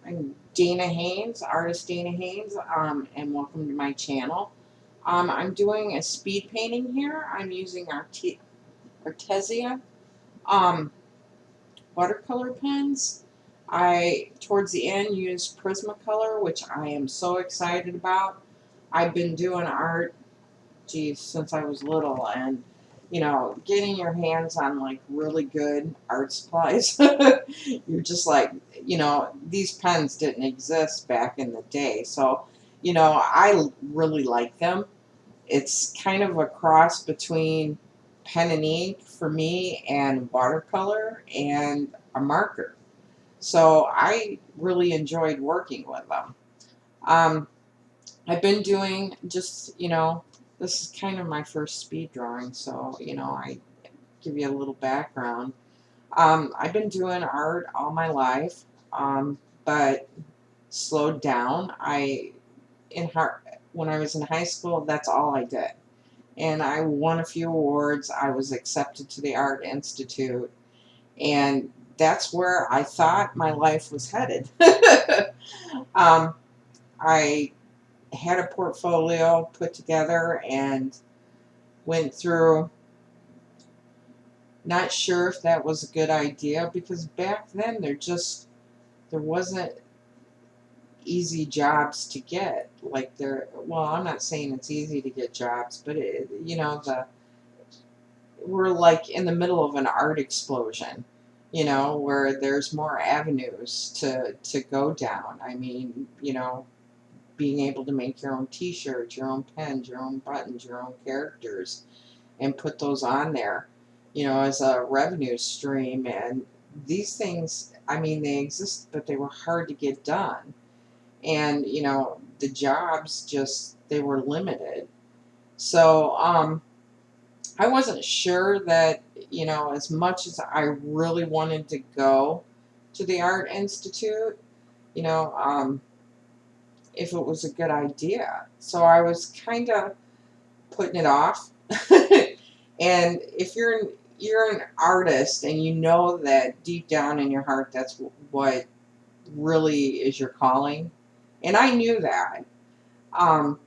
I'm Dana Haynes, artist Dana Haynes, and welcome to my channel. I'm doing a speed painting here. I'm using Artesia um, watercolor pens. I, towards the end, used Prismacolor, which I am so excited about. I've been doing art, geez, since I was little, and getting your hands on like really good art supplies, you're just like, these pens didn't exist back in the day. So, I really like them. It's kind of a cross between pen and ink for me and watercolor and a marker. So I really enjoyed working with them. Um, I've been doing just, this is kind of my first speed drawing, so, I give you a little background. I've been doing art all my life, but slowed down. When I was in high school, that's all I did. And I won a few awards. I was accepted to the Art Institute, and that's where I thought my life was headed. um, I had a portfolio put together and went through, not sure if that was a good idea, because back then there wasn't easy jobs to get. Like well, I'm not saying it's easy to get jobs, but we're like in the middle of an art explosion, where there's more avenues to go down. I mean, being able to make your own t-shirts, your own pens, your own buttons, your own characters, and put those on there, as a revenue stream. And these things, I mean, they exist, but they were hard to get done. And, the jobs they were limited. So, I wasn't sure that, as much as I really wanted to go to the Art Institute, you know, um, if it was a good idea. So I was kind of putting it off. And if you're an artist and you know that deep down in your heart that's what really is your calling, and I knew that, um,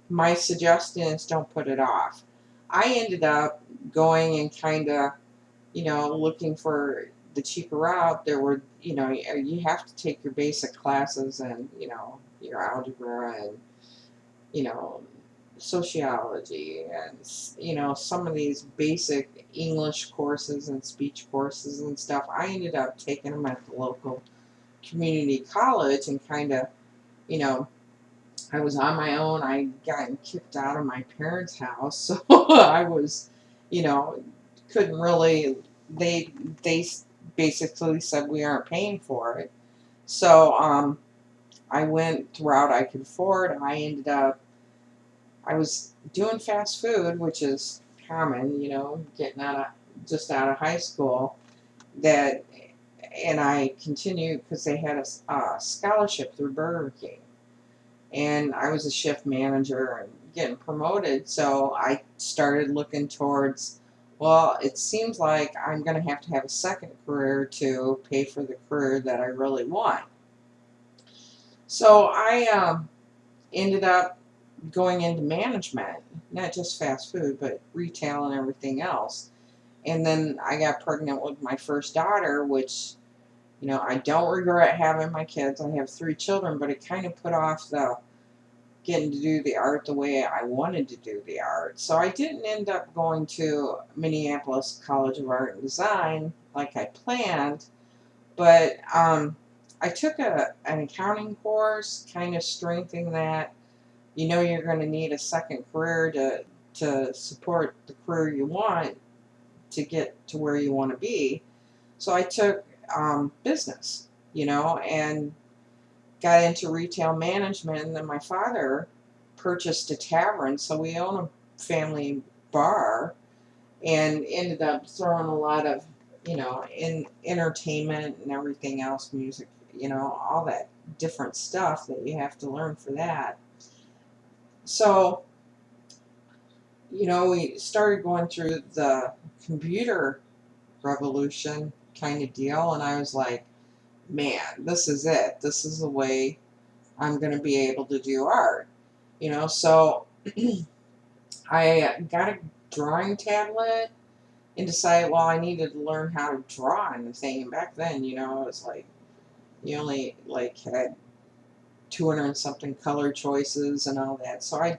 my suggestion is don't put it off. I ended up going and kind of, looking for the cheaper route. There were, you have to take your basic classes and, your algebra and, you know, sociology and, some of these basic English courses and speech courses and stuff. I ended up taking them at the local community college and kind of, you know, I was on my own. I gotten kicked out of my parents' house, so I was, you know, couldn't really. They basically said we aren't paying for it. So I went the route I could afford. I was doing fast food, which is common, getting out of high school. That and I continued because they had a scholarship through Burger King, and I was a shift manager and getting promoted. So I started looking towards, well, it seems like I'm going to have a second career to pay for the career that I really want. So I ended up going into management, not just fast food, but retail and everything else. And then I got pregnant with my first daughter, which, I don't regret having my kids. I have 3 children, but it kind of put off the getting to do the art the way I wanted to do the art. So I didn't end up going to Minneapolis College of Art and Design like I planned, but I took an accounting course, kind of strengthening that. You're going to need a second career to support the career you want to get to where you want to be. So I took business, and got into retail management. And then my father purchased a tavern, so we own a family bar, and ended up throwing a lot of, in entertainment and everything else, music, all that different stuff that you have to learn for that. So, we started going through the computer revolution kind of deal, and I was like, man, this is it. This is the way I'm going to be able to do art. So I got a drawing tablet and decided, well, I needed to learn how to draw on the thing. And back then, it was like you only like had 200 and something color choices and all that. So I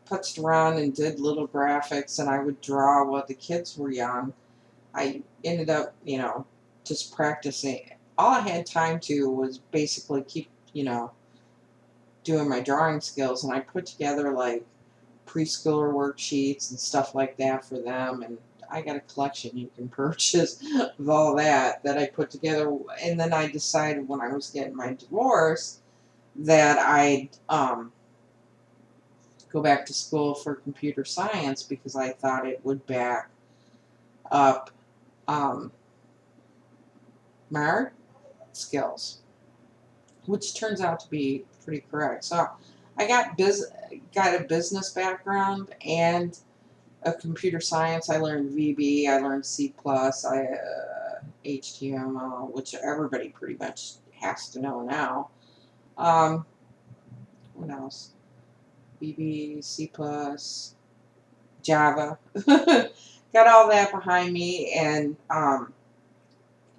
putzed around and did little graphics, and I would draw while the kids were young. I ended up, just practicing. All I had time to was basically keep, doing my drawing skills, and I put together like preschooler worksheets and stuff like that for them, and I got a collection you can purchase of all that I put together. And then I decided when I was getting my divorce that I'd go back to school for computer science because I thought it would back up my art skills, which turns out to be pretty correct. So I got a business background and a computer science. I learned VB, I learned C++, HTML, which everybody pretty much has to know now. What else? VB, C++, Java. Got all that behind me, and I'm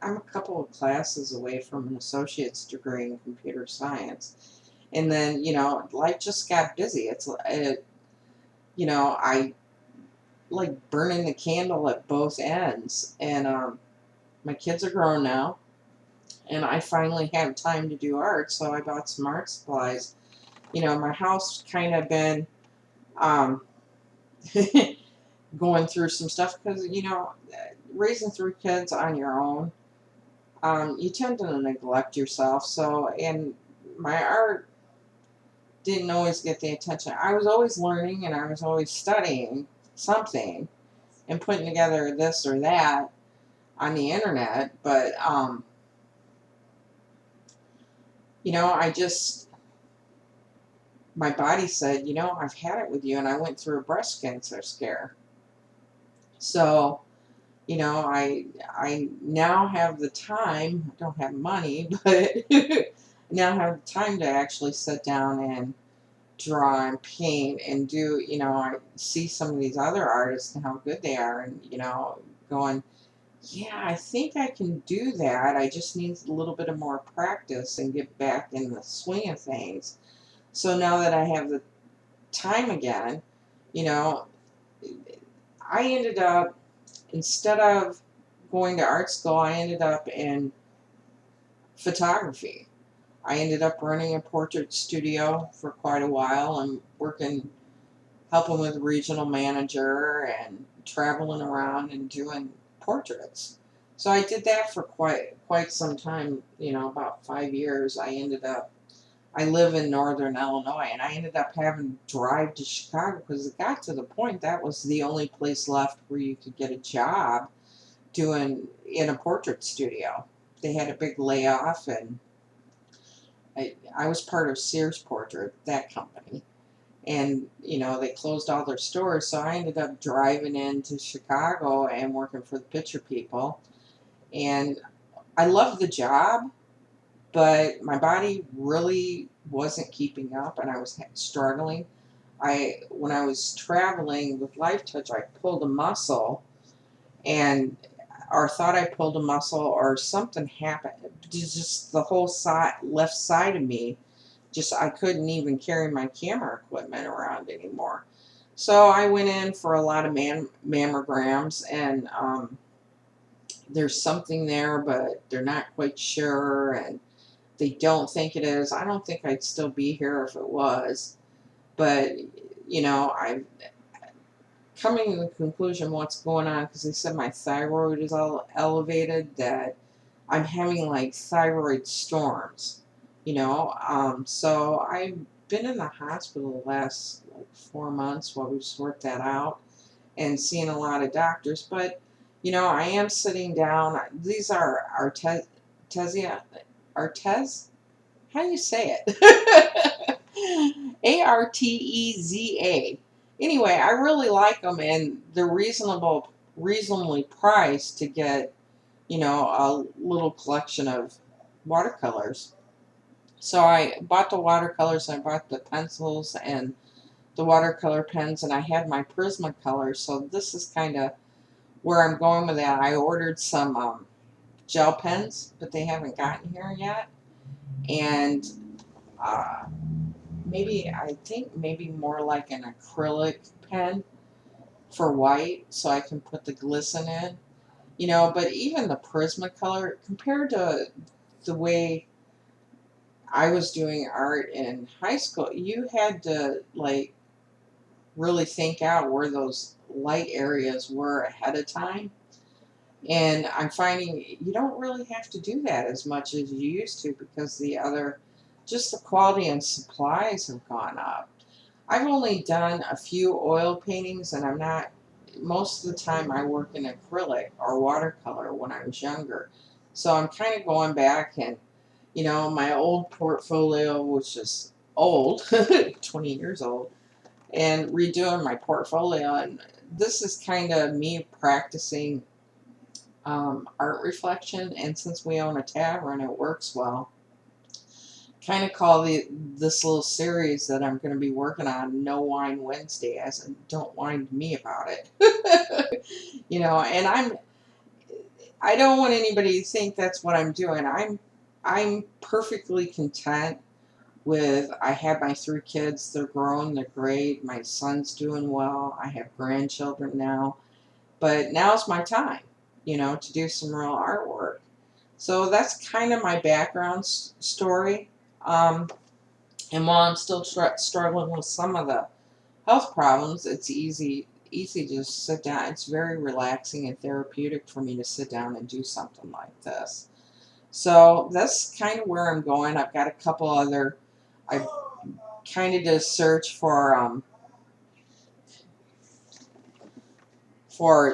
a couple of classes away from an associate's degree in computer science. And then, life just got busy. I like burning the candle at both ends. And my kids are grown now, and I finally have time to do art, so I bought some art supplies. My house kind of been going through some stuff because, raising 3 kids on your own, you tend to neglect yourself. So, and my art didn't always get the attention. I was always learning and I was always studying something and putting together this or that on the internet, but my body said, I've had it with you, and I went through a breast cancer scare. So, I now have the time. I don't have money, but now have the time to actually sit down and draw and paint and do. I see some of these other artists and how good they are, and going, yeah, I think I can do that. I just need a little bit of more practice and get back in the swing of things. So now that I have the time again, I ended up, instead of going to art school, I ended up in photography. I ended up running a portrait studio for quite a while and helping with the regional manager and traveling around and doing portraits. So I did that for quite some time, about 5 years. I live in northern Illinois, and I ended up having to drive to Chicago because it got to the point that was the only place left where you could get a job doing in a portrait studio. They had a big layoff, and I was part of Sears Portrait, that company. And, they closed all their stores, so I ended up driving into Chicago and working for the Picture People. And I loved the job, but my body really wasn't keeping up, and I was struggling. When I was traveling with Life Touch, I pulled a muscle, or thought I pulled a muscle, or something happened. Just the whole left side of me, I couldn't even carry my camera equipment around anymore. So I went in for a lot of mammograms, and there's something there, but they're not quite sure, and they don't think it is. I don't think I'd still be here if it was. But, I'm coming to the conclusion what's going on, because they said my thyroid is all elevated, that I'm having like thyroid storms, So I've been in the hospital the last 4 months while we sort that out and seeing a lot of doctors. But, I am sitting down. These are Artesia. Artez? How do you say it? Arteza. Anyway, I really like them, and they're reasonably priced to get, a little collection of watercolors. So I bought the watercolors, I bought the pencils and the watercolor pens, and I had my Prismacolor. So this is kind of where I'm going with that. I ordered some gel pens, but they haven't gotten here yet. And uh, I think maybe more like an acrylic pen for white, so I can put the glisten in. But even the Prismacolor, compared to the way I was doing art in high school, you had to like really think out where those light areas were ahead of time. And I'm finding you don't really have to do that as much as you used to, because just the quality and supplies have gone up. I've only done a few oil paintings, and most of the time I work in acrylic or watercolor when I was younger. So I'm kind of going back, and, my old portfolio, which is old, 20 years old, and redoing my portfolio. And this is kind of me practicing art reflection. And since we own a tavern, it works well. Kind of call this little series that I'm going to be working on No Whine Wednesday, as in don't whine to me about it. And I don't want anybody to think that's what I'm doing. I'm perfectly content with, I have my 3 kids, they're grown, they're great, my son's doing well, I have grandchildren now, but now's my time, to do some real artwork. So that's kind of my background story. And while I'm still struggling with some of the health problems, it's easy to just sit down. It's very relaxing and therapeutic for me to sit down and do something like this. So that's kind of where I'm going. I've got a couple other, I kind of did a search for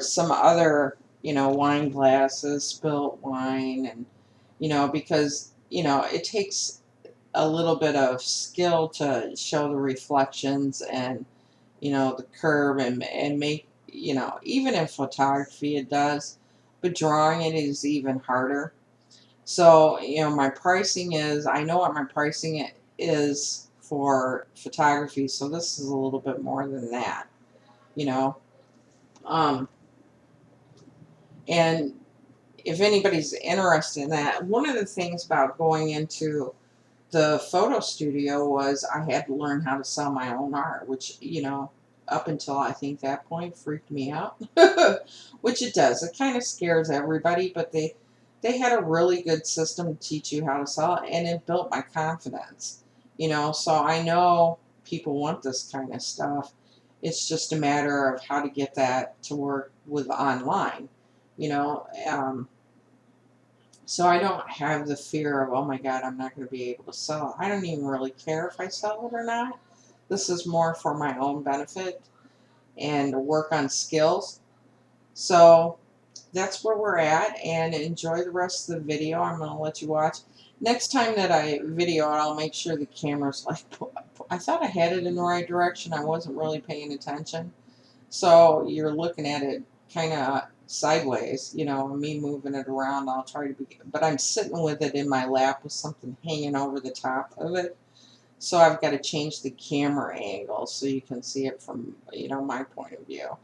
some other, wine glasses, spilt wine, and, because, it takes a little bit of skill to show the reflections and, the curve, and make, even in photography it does, but drawing it is even harder. So, my pricing is, I know what my pricing is for photography, so this is a little bit more than that, you know. Um, and if anybody's interested in that, one of the things about going into the photo studio was I had to learn how to sell my own art, which, up until I think that point freaked me out, which it does. It kind of scares everybody, but they had a really good system to teach you how to sell it, and it built my confidence, so I know people want this kind of stuff. It's just a matter of how to get that to work with online, you know. So I don't have the fear of, oh my God, I'm not going to be able to sell it. I don't even really care if I sell it or not. This is more for my own benefit and work on skills. So that's where we're at, and enjoy the rest of the video. I'm going to let you watch. Next time that I video it, I'll make sure the camera's like, I thought I had it in the right direction. I wasn't really paying attention. So you're looking at it kind of sideways, me moving it around. I'll try to be, but I'm sitting with it in my lap with something hanging over the top of it. So I've got to change the camera angle so you can see it from, my point of view.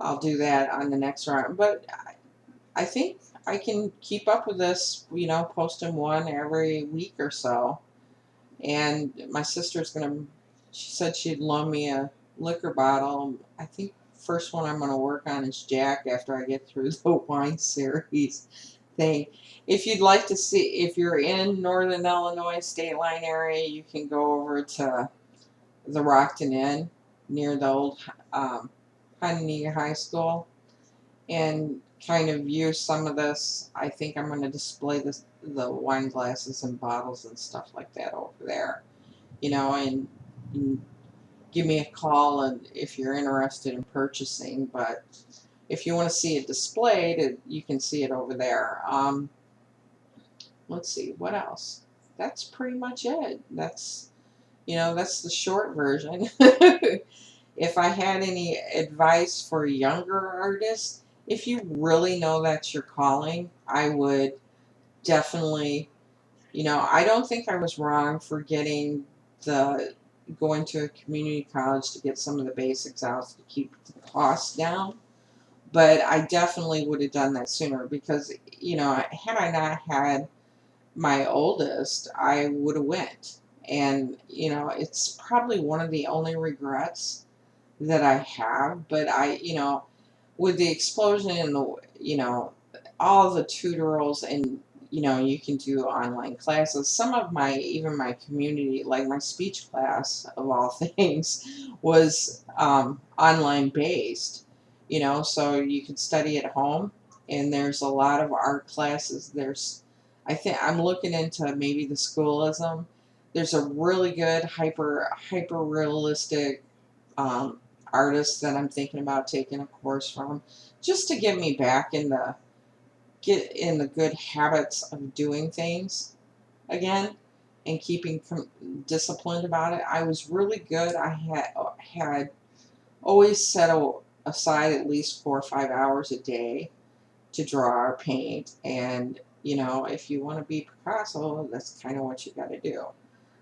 I'll do that on the next round. But I think I can keep up with this, posting one every week or so. And my sister's she said she'd loan me a liquor bottle. I think first one I'm going to work on is Jack after I get through the wine series thing. If you'd like to see, if you're in Northern Illinois state line area, you can go over to the Rockton Inn near the old Hononegah High School and kind of view some of this. I think I'm going to display the wine glasses and bottles and stuff like that over there, and give me a call and if you're interested in purchasing. But if you want to see it displayed, you can see it over there. Let's see, what else? That's pretty much it. That's the short version. If I had any advice for younger artists, if you really know that's your calling, I would definitely, I don't think I was wrong for getting the going to a community college to get some of the basics out to keep the costs down. But I definitely would have done that sooner because, had I not had my oldest, I would have went. And, it's probably one of the only regrets that I have. But with the explosion and all the tutorials and, you can do online classes. Some of even my community, like my speech class of all things, was online based, so you could study at home. And there's a lot of art classes. I think I'm looking into maybe the schoolism. There's a really good hyper realistic um, artist that I'm thinking about taking a course from, just to get me back get in the good habits of doing things again and keeping disciplined about it. I was really good. I had always set aside at least 4 or 5 hours a day to draw or paint. And, if you want to be Picasso, that's kind of what you got to do.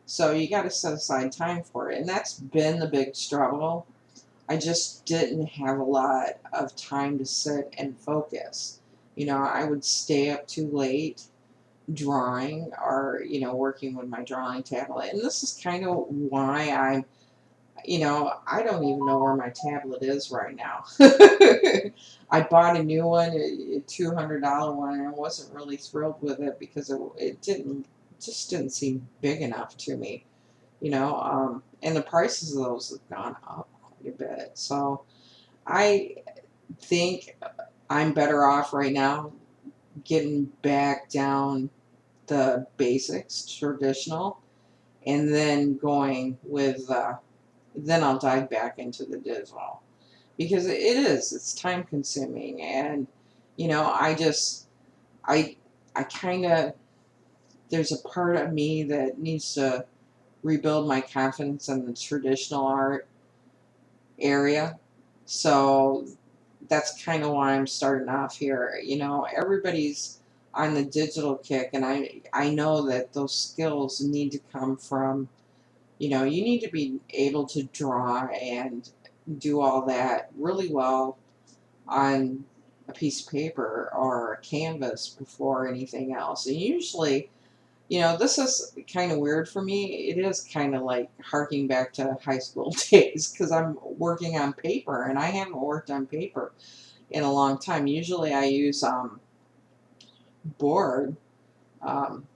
So you got to set aside time for it. And that's been the big struggle. I just didn't have a lot of time to sit and focus. I would stay up too late drawing or, working with my drawing tablet. And this is kind of why I don't even know where my tablet is right now. I bought a new one, a $200 one, and I wasn't really thrilled with it because it just didn't seem big enough to me, and the prices of those have gone up quite a bit. So I think I'm better off right now getting back down the basics, traditional, and then going with then I'll dive back into the digital because it's time consuming. And I just I kind of, there's a part of me that needs to rebuild my confidence in the traditional art area. So that's kind of why I'm starting off here. Everybody's on the digital kick, and I know that those skills need to come from, you need to be able to draw and do all that really well on a piece of paper or a canvas before anything else. And usually, this is kind of weird for me. It is kind of like harking back to high school days because I'm working on paper and I haven't worked on paper in a long time. Usually I use board um,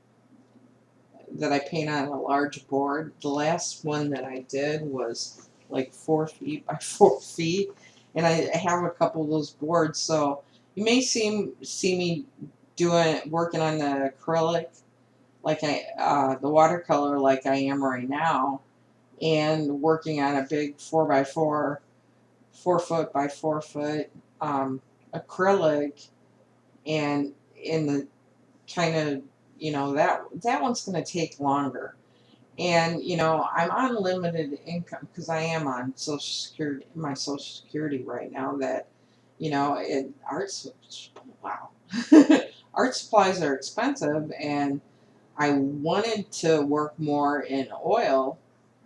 that I paint on a large board. The last one that I did was like 4 feet by 4 feet, and I have a couple of those boards. So you may see me working on the acrylic, like the watercolor, like I am right now, and working on a big 4 by 4, 4 foot by 4 foot acrylic, and in the kind of, that one's going to take longer. And I'm on limited income because I am on my social security right now. That wow, art supplies are expensive, and I wanted to work more in oil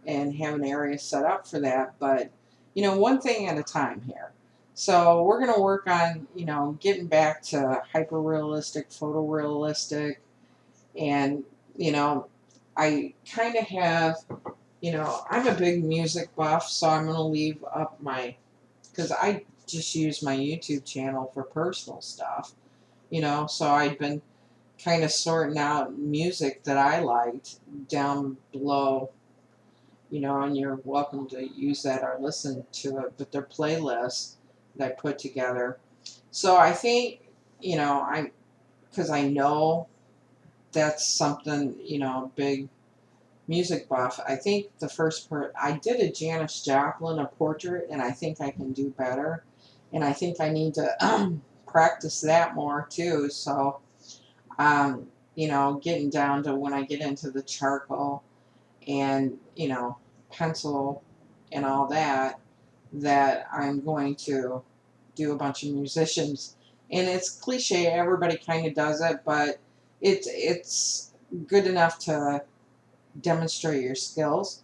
and have an area set up for that. But one thing at a time here. So we're going to work on getting back to hyper realistic, photorealistic. And I kind of have, I'm a big music buff, so I'm going to leave up because I just use my YouTube channel for personal stuff, so I've been kind of sorting out music that I liked down below, and you're welcome to use that or listen to it, but they're playlists that I put together. So I think, because I know that's something, big music buff. I think the first I did a Janis Joplin, a portrait, and I think I can do better. And I think I need to practice that more too. So, getting down to when I get into the charcoal and, pencil and all that, that I'm going to do a bunch of musicians And it's cliche, everybody kind of does it, but it's good enough to demonstrate your skills.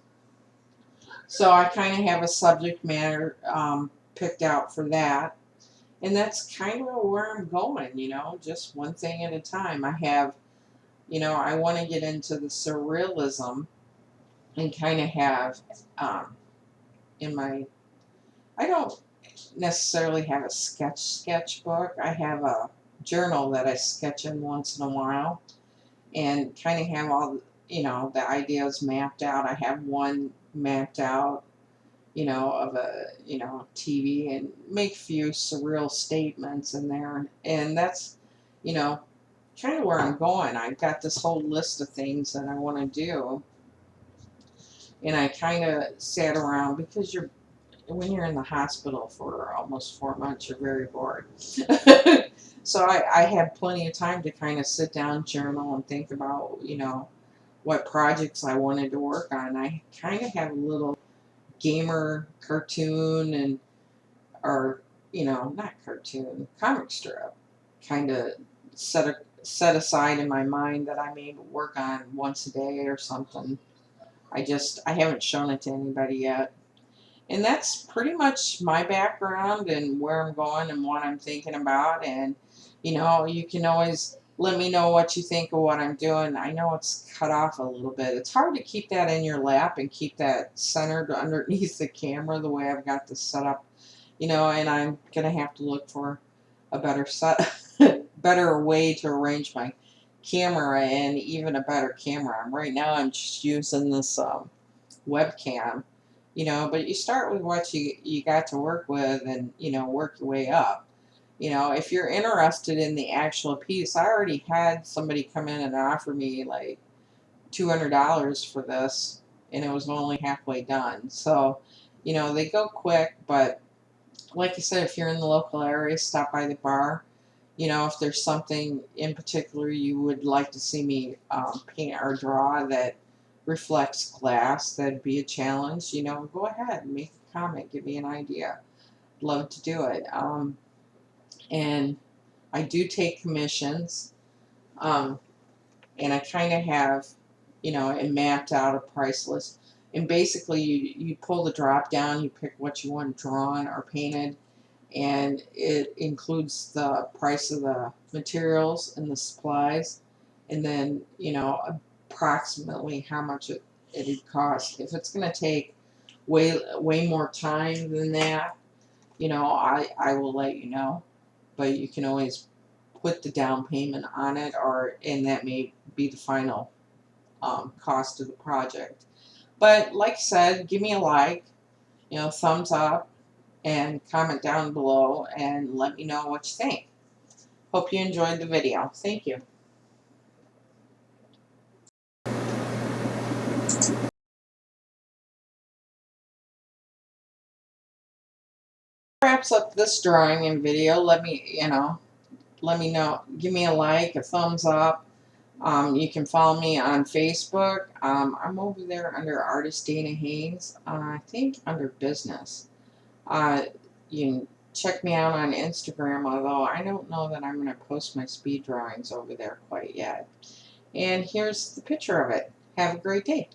So I kind of have a subject matter picked out for that. And that's kind of where I'm going, just one thing at a time. I have, I want to get into the surrealism and kind of have in my, I don't necessarily have a sketchbook. I have a journal that I sketch in once in a while and kind of have all, the ideas mapped out. I have one mapped out, of a, TV and make a few surreal statements in there. And that's, you know, kind of where I'm going. I've got this whole list of things that I want to do. And I kind of sat around because when you're in the hospital for almost 4 months, you're very bored. So I had plenty of time to kind of sit down, journal, and think about, what projects I wanted to work on. I kind of have a little gamer cartoon or not cartoon, comic strip kind of set aside in my mind that I may work on once a day or something. I haven't shown it to anybody yet. And that's pretty much my background and where I'm going and what I'm thinking about. And, you can always let me know what you think of what I'm doing. I know it's cut off a little bit. It's hard to keep that in your lap and keep that centered underneath the camera the way I've got this set up, and I'm going to have to look for a better way to arrange my camera and even a better camera. Right now I'm just using this webcam, but you start with what you got to work with and, work your way up. If you're interested in the actual piece, I already had somebody come in and offer me like $200 for this, and it was only halfway done. So, they go quick, but like I said, if you're in the local area, stop by the bar. If there's something in particular you would like to see me paint or draw that reflects glass, that'd be a challenge. Go ahead and make a comment, give me an idea. Love to do it. And I do take commissions, and I kind of have, it mapped out a price list. And basically, you pull the drop down, you pick what you want drawn or painted, and it includes the price of the materials and the supplies, and then approximately how much it'd cost. If it's going to take way more time than that, I will let you know, but you can always put the down payment on it, and that may be the final cost of the project. But like I said, give me a like, thumbs up, and comment down below and let me know what you think. Hope you enjoyed the video. Thank you. Wraps up this drawing and video. Let me know. Give me a like, a thumbs up. You can follow me on Facebook. I'm over there under Artist Dana Haynes. I think under business. You can check me out on Instagram, although I don't know that I'm going to post my speed drawings over there quite yet. And here's the picture of it. Have a great day.